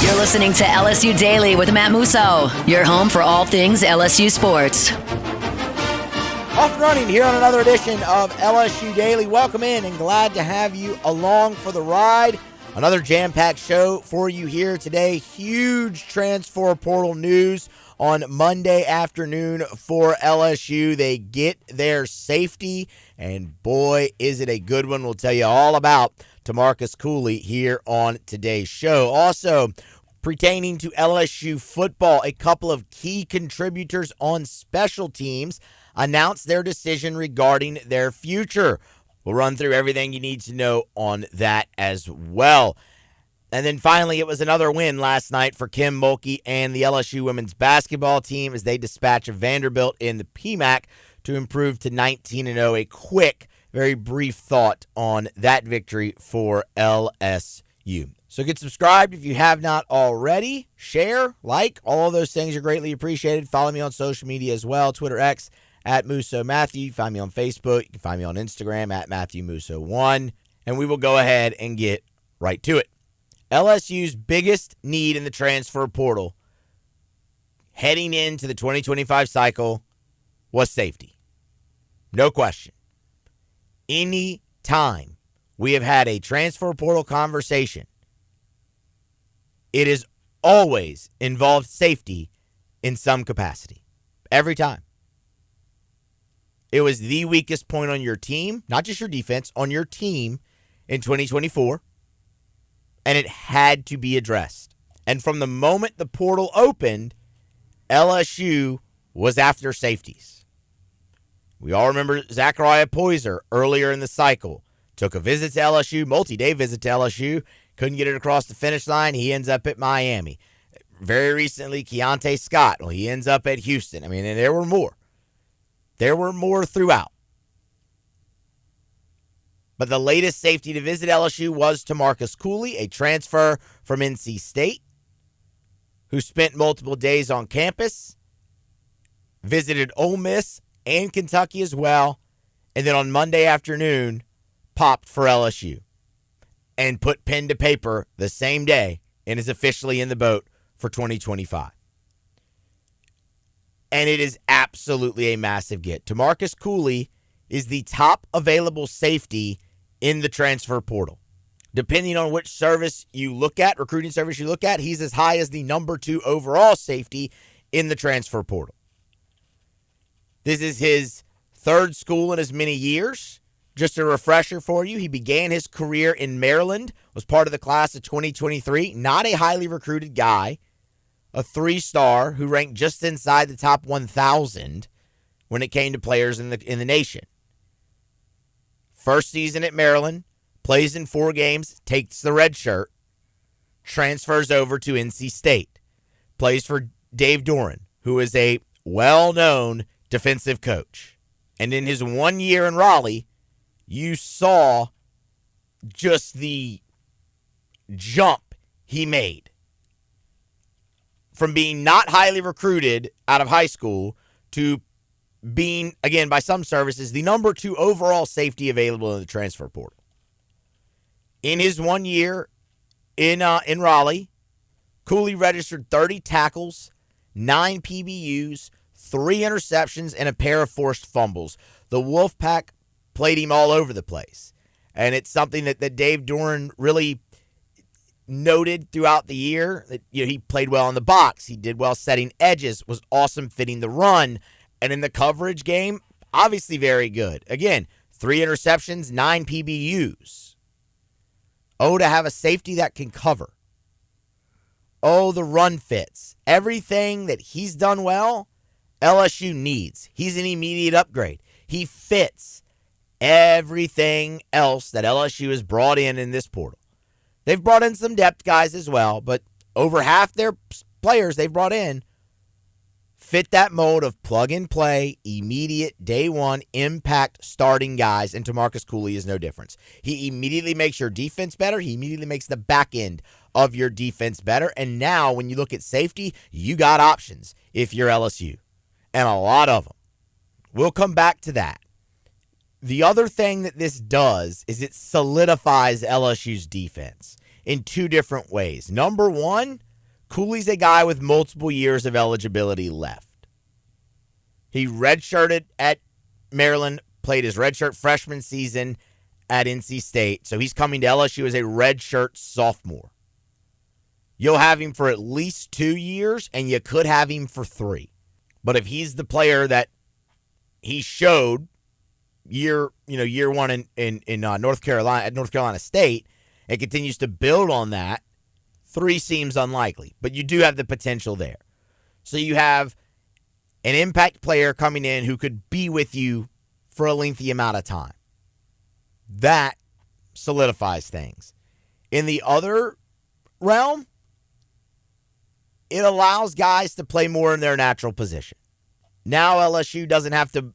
You're listening to LSU Daily with Matt Musso, your home for all things LSU sports. Off and running here on another edition of LSU Daily. Welcome in and glad to have you along for the ride. Another jam-packed show for you here today. Huge transfer portal news on Monday afternoon for LSU. They get their safety, and boy, is it a good one. We'll tell you all about Tamarcus Cooley here on today's show. Also, pertaining to LSU football, a couple of key contributors on special teams announced their decision regarding their future. We'll run through everything you need to know on that as well. And then finally, it was another win last night for Kim Mulkey and the LSU women's basketball team as they dispatch of Vanderbilt in the PMAC to improve to 19-0. A quick, very brief thought on that victory for LSU. So get subscribed if you have not already. Share, like, all of those things are greatly appreciated. Follow me on social media as well, Twitter X, at Musso Matthew. You can find me on Facebook. You can find me on Instagram at MatthewMusso1. And we will go ahead and get right to it. LSU's biggest need in the transfer portal heading into the 2025 cycle was safety. No question. Any time we have had a transfer portal conversation, it has always involved safety in some capacity. Every time. It was the weakest point on your team, not just your defense, on your team in 2024. And it had to be addressed. And from the moment the portal opened, LSU was after safeties. We all remember Zachariah Poyser earlier in the cycle. Took a visit to LSU, multi-day visit to LSU. Couldn't get it across the finish line. He ends up at Miami. Very recently, Keontae Scott. Well, he ends up at Houston. I mean, and there were more. There were more throughout. But the latest safety to visit LSU was Tamarcus Cooley, a transfer from NC State, who spent multiple days on campus, visited Ole Miss and Kentucky as well, and then on Monday afternoon, popped for LSU and put pen to paper the same day and is officially in the boat for 2025. And it is absolutely a massive get. Tamarcus Cooley is the top available safety in the transfer portal. Depending on which service you look at, recruiting service you look at, he's as high as the number 2 overall safety in the transfer portal. This is his third school in as many years. Just a refresher for you, he began his career in Maryland, was part of the class of 2023, not a highly recruited guy, a 3-star who ranked just inside the top 1,000 when it came to players in the nation. First season at Maryland, plays in 4 games, takes the red shirt, transfers over to NC State, plays for Dave Doran, who is a well-known defensive coach. And in his 1 year in Raleigh, you saw just the jump he made from being not highly recruited out of high school to being, again, by some services, the number 2 overall safety available in the transfer portal. In his 1 year in Raleigh, Cooley registered 30 tackles, 9 PBUs, 3 interceptions, and a pair of forced fumbles. The Wolfpack played him all over the place. And it's something that Dave Doran really noted throughout the year. That, he played well in the box. He did well setting edges, was awesome fitting the run. And in the coverage game, obviously very good. Again, 3 interceptions, 9 PBUs. Oh, to have a safety that can cover. Oh, the run fits. Everything that he's done well, LSU needs. He's an immediate upgrade. He fits everything else that LSU has brought in this portal. They've brought in some depth guys as well, but over half their players they've brought in fit that mold of plug-and-play, immediate, day-one, impact starting guys, and Tamarcus Cooley is no difference. He immediately makes your defense better. He immediately makes the back end of your defense better. And now, when you look at safety, you got options if you're LSU, and a lot of them. We'll come back to that. The other thing that this does is it solidifies LSU's defense in 2 different ways. Number one, Cooley's a guy with multiple years of eligibility left. He redshirted at Maryland, played his redshirt freshman season at NC State, so he's coming to LSU as a redshirt sophomore. You'll have him for at least 2 years, and you could have him for 3. But if he's the player that he showed year one in North Carolina at North Carolina State, and continues to build on that, 3 seems unlikely. But you do have the potential there. So you have an impact player coming in who could be with you for a lengthy amount of time. That solidifies things. In the other realm, it allows guys to play more in their natural position. Now LSU doesn't have to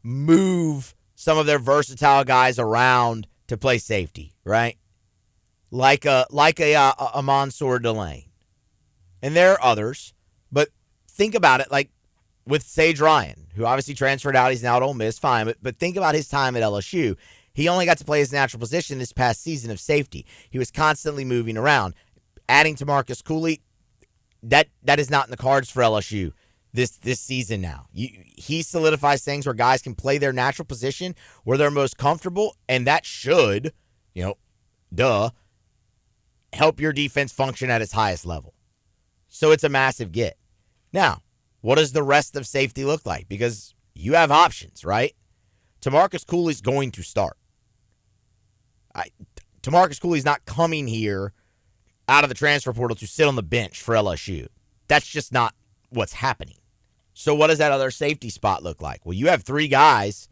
move some of their versatile guys around to play safety, right? Like a Mansour Delane. And there are others, but think about it like with Sage Ryan, who obviously transferred out. He's now at Ole Miss, fine. But think about his time at LSU. He only got to play his natural position this past season of safety. He was constantly moving around. Adding Tamarcus Cooley, that is not in the cards for LSU this season now. He solidifies things where guys can play their natural position where they're most comfortable, and that should, help your defense function at its highest level. So it's a massive get. Now, what does the rest of safety look like? Because you have options, right? Tamarcus Cooley's going to start. Tamarcus Cooley's not coming here out of the transfer portal to sit on the bench for LSU. That's just not what's happening. So what does that other safety spot look like? Well, you have 3 guys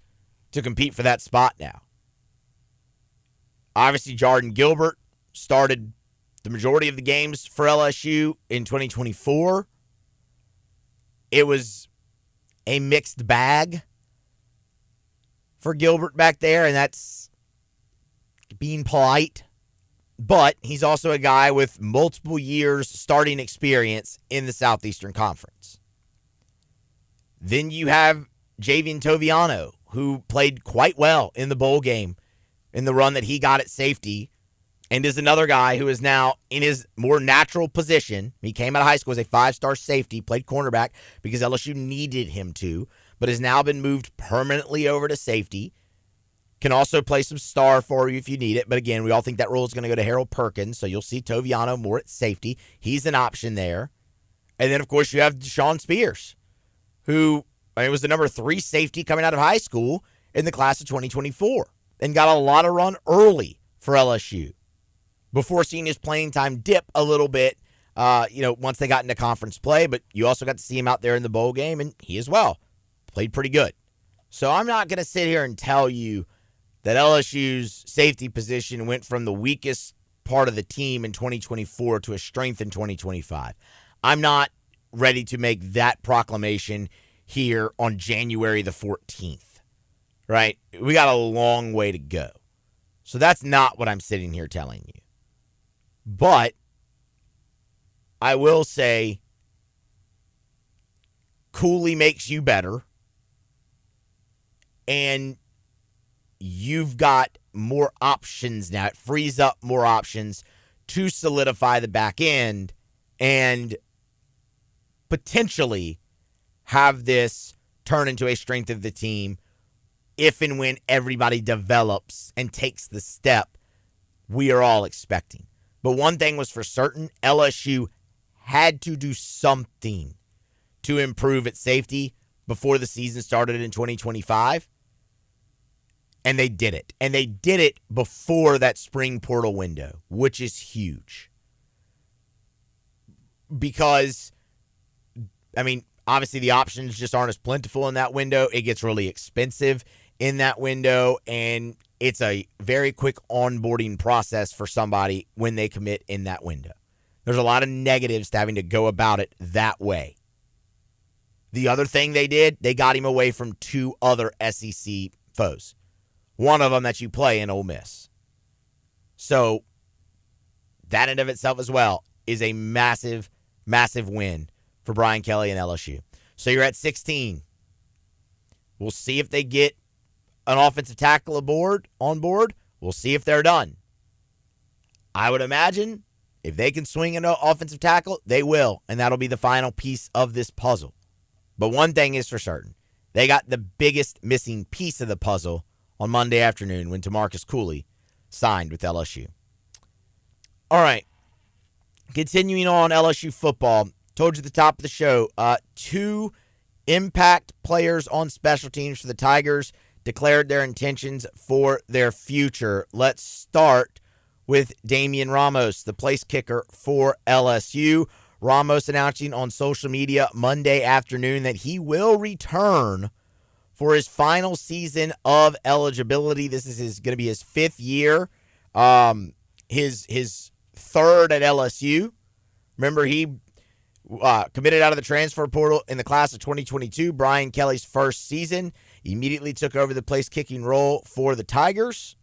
to compete for that spot now. Obviously, Jordan Gilbert started the majority of the games for LSU in 2024. It was a mixed bag for Gilbert back there, and that's being polite. But he's also a guy with multiple years starting experience in the Southeastern Conference. Then you have Javian Toviano, who played quite well in the bowl game in the run that he got at safety, and is another guy who is now in his more natural position. He came out of high school as a 5-star safety, played cornerback because LSU needed him to, but has now been moved permanently over to safety. Can also play some star for you if you need it. But again, we all think that role is going to go to Harold Perkins, so you'll see Toviano more at safety. He's an option there. And then, of course, you have Deshaun Spears, who was the number 3 safety coming out of high school in the class of 2024 and got a lot of run early for LSU before seeing his playing time dip a little bit, once they got into conference play. But you also got to see him out there in the bowl game, and he as well played pretty good. So I'm not going to sit here and tell you that LSU's safety position went from the weakest part of the team in 2024 to a strength in 2025. I'm not ready to make that proclamation here on January the 14th, right? We got a long way to go. So that's not what I'm sitting here telling you. But I will say Cooley makes you better, and you've got more options now. It frees up more options to solidify the back end and potentially have this turn into a strength of the team if and when everybody develops and takes the step we are all expecting. But one thing was for certain, LSU had to do something to improve its safety before the season started in 2025. And they did it. And they did it before that spring portal window, which is huge. Because, obviously the options just aren't as plentiful in that window. It gets really expensive in that window, and it's a very quick onboarding process for somebody when they commit in that window. There's a lot of negatives to having to go about it that way. The other thing they did, they got him away from 2 other SEC foes. One of them that you play in Ole Miss. So that in of itself as well is a massive, massive win for Brian Kelly and LSU. So you're at 16. We'll see if they get an offensive tackle on board. We'll see if they're done. I would imagine If they can swing an offensive tackle, they will, and that'll be the final piece of this puzzle. But one thing is for certain. They got the biggest missing piece of the puzzle on Monday afternoon when Tamarcus Cooley signed with LSU. All right. Continuing on LSU football. Told you at the top of the show, 2 impact players on special teams for the Tigers declared their intentions for their future. Let's start with Damien Ramos, the place kicker for LSU. Ramos announcing on social media Monday afternoon that he will return for his final season of eligibility. This is going to be his 5th year, his 3rd at LSU. Remember, he committed out of the transfer portal in the class of 2022, Brian Kelly's first season. He immediately took over the place kicking role for the Tigers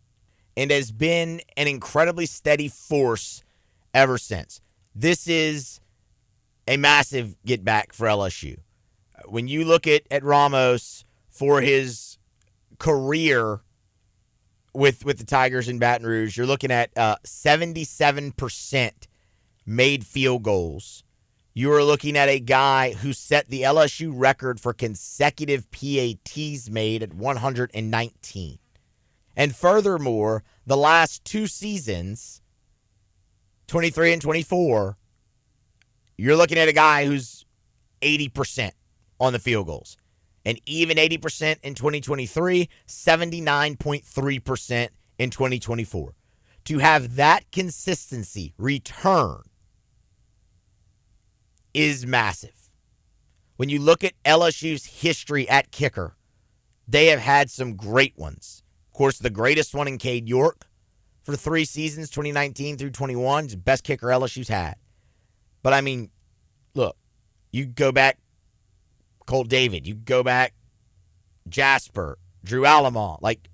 and has been an incredibly steady force ever since. This is a massive get back for LSU. When you look at Ramos for his career with the Tigers in Baton Rouge, you're looking at 77% made field goals. You are looking at a guy who set the LSU record for consecutive PATs made at 119. And furthermore, the last 2 seasons, 23 and 24, you're looking at a guy who's 80% on the field goals. And even 80% in 2023, 79.3% in 2024. To have that consistency return is massive. When you look at LSU's history at kicker, they have had some great ones. Of course, the greatest one in Cade York for 3 seasons, 2019 through 21, is the best kicker LSU's had. But, I mean, look, you go back Colt David, you go back Jasper, Drew Allemont, like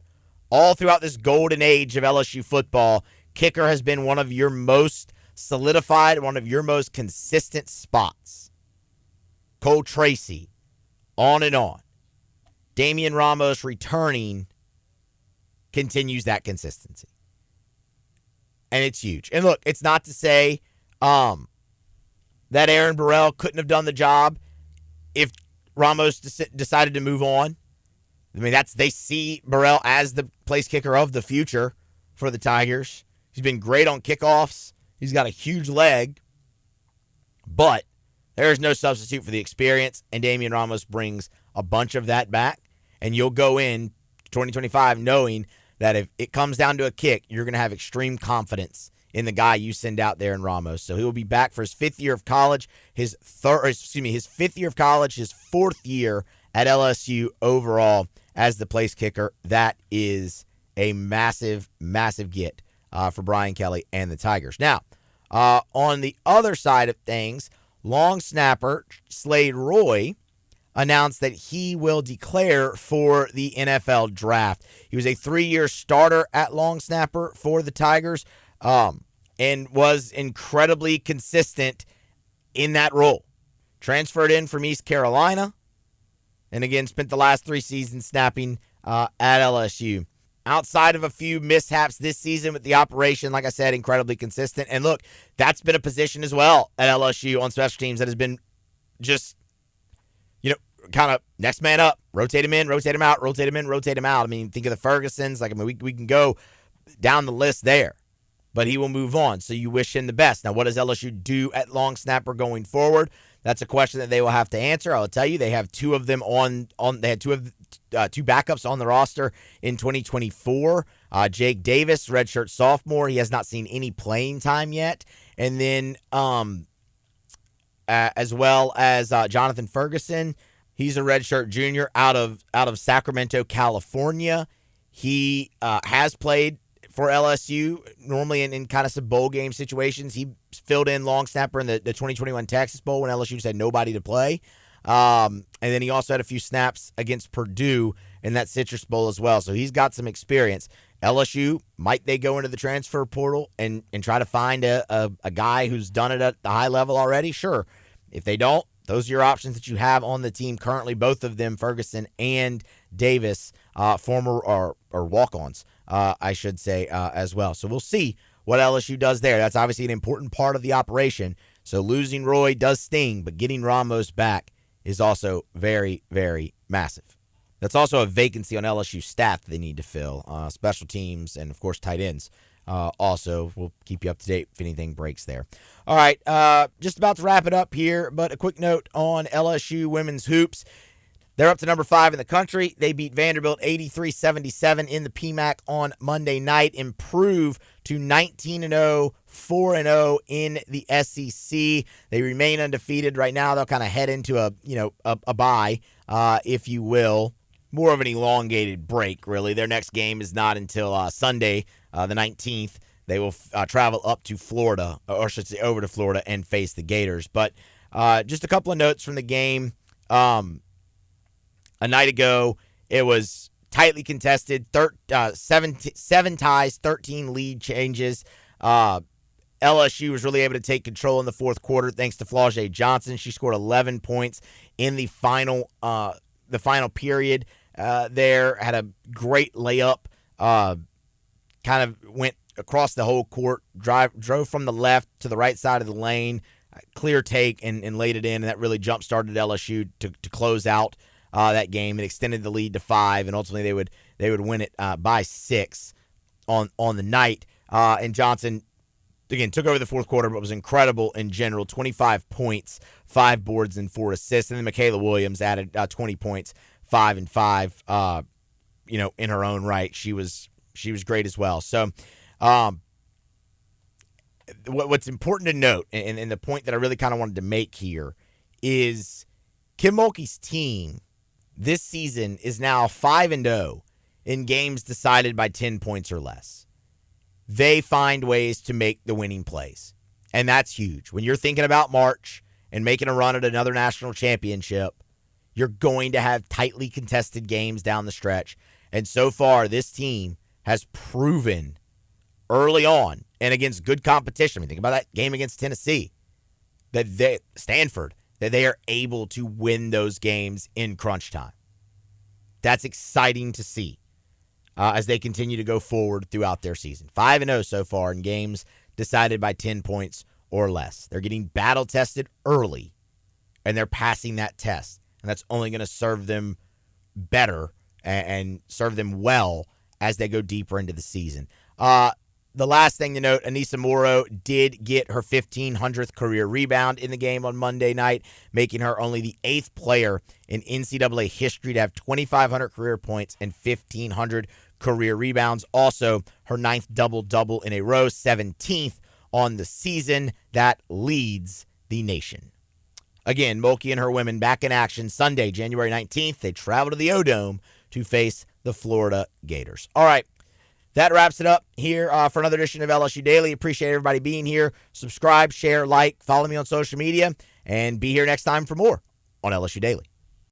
all throughout this golden age of LSU football, kicker has been one of your most solidified, one of your most consistent spots. Cole Tracy, on and on. Damien Ramos returning continues that consistency. And it's huge. And look, it's not to say that Aaron Burrell couldn't have done the job if Ramos decided to move on. I mean, they see Burrell as the place kicker of the future for the Tigers. He's been great on kickoffs. He's got a huge leg. But there's no substitute for the experience, and Damien Ramos brings a bunch of that back. And you'll go in 2025 knowing that if it comes down to a kick, you're going to have extreme confidence in the guy you send out there in Ramos. So he will be back for his 5th year of college, his 5th year of college, his 4th year at LSU overall as the place kicker. That is a massive, massive get for Brian Kelly and the Tigers. Now, on the other side of things, long snapper Slade Roy announced that he will declare for the NFL draft. He was a 3-year starter at long snapper for the Tigers and was incredibly consistent in that role. Transferred in from East Carolina and again spent the last 3 seasons snapping at LSU. Outside of a few mishaps this season with the operation, like I said, incredibly consistent. And look, that's been a position as well at LSU on special teams that has been just, kind of next man up, rotate him in, rotate him out, rotate him in, rotate him out. I mean, think of the Fergusons. We can go down the list there, but he will move on. So you wish him the best. Now, what does LSU do at long snapper going forward? That's a question that they will have to answer. I'll tell you, they have 2 of them they had 2 backups on the roster in 2024. Jake Davis, redshirt sophomore. He has not seen any playing time yet. And then as well as Jonathan Ferguson. He's a redshirt junior out of Sacramento, California. He has played for LSU, normally in kind of some bowl game situations. He filled in long snapper in the 2021 Texas Bowl when LSU just had nobody to play. And then he also had a few snaps against Purdue in that Citrus Bowl as well. So he's got some experience. LSU, might they go into the transfer portal and try to find a guy who's done it at the high level already? Sure. If they don't, those are your options that you have on the team currently, both of them, Ferguson and Davis, former or walk-ons, I should say, as well. So we'll see what LSU does there. That's obviously an important part of the operation. So losing Roy does sting, but getting Ramos back is also very, very massive. That's also a vacancy on LSU staff that they need to fill. Special teams and, of course, tight ends. Also, we'll keep you up to date if anything breaks there. All right, just about to wrap it up here, but a quick note on LSU women's hoops. They're up to number 5 in the country. They beat Vanderbilt 83-77 in the PMAC on Monday night, improve to 19-0, 4-0 in the SEC. They remain undefeated right now. They'll kind of head into a bye, if you will. More of an elongated break, really. Their next game is not until Sunday, the 19th. They will travel up to Florida, or I should say over to Florida, and face the Gators. But just a couple of notes from the game. A night ago, it was tightly contested, 7 ties, 13 lead changes. LSU was really able to take control in the fourth quarter thanks to Flau'jae Johnson. She scored 11 points in the final period there. Had a great layup, kind of went across the whole court, drove from the left to the right side of the lane, clear take, and laid it in, and that really jump-started LSU to close out that game. It extended the lead to 5, and ultimately they would win it by 6 on the night. And Johnson, again, took over the fourth quarter, but was incredible in general. 25 points, 5 boards, and 4 assists. And then Michaela Williams added 20 points, 5 and 5. In her own right, she was great as well. So, what's important to note, and the point that I really kind of wanted to make here, is Kim Mulkey's team this season is now 5-0 in games decided by 10 points or less. They find ways to make the winning plays, and that's huge. When you're thinking about March and making a run at another national championship, you're going to have tightly contested games down the stretch, and so far this team has proven early on and against good competition. I mean, think about that game against Tennessee, Stanford, that they are able to win those games in crunch time. That's exciting to see as they continue to go forward throughout their season. 5-0 so far in games decided by 10 points or less. They're getting battle-tested early, and they're passing that test. And that's only going to serve them better and serve them well as they go deeper into the season. The last thing to note, Anissa Morrow did get her 1,500th career rebound in the game on Monday night, making her only the 8th player in NCAA history to have 2,500 career points and 1,500 career rebounds. Also, her 9th double-double in a row, 17th on the season. That leads the nation. Again, Mulkey and her women back in action Sunday, January 19th. They travel to the O-Dome to face the Florida Gators. All right. That wraps it up here for another edition of LSU Daily. Appreciate everybody being here. Subscribe, share, like, follow me on social media, and be here next time for more on LSU Daily.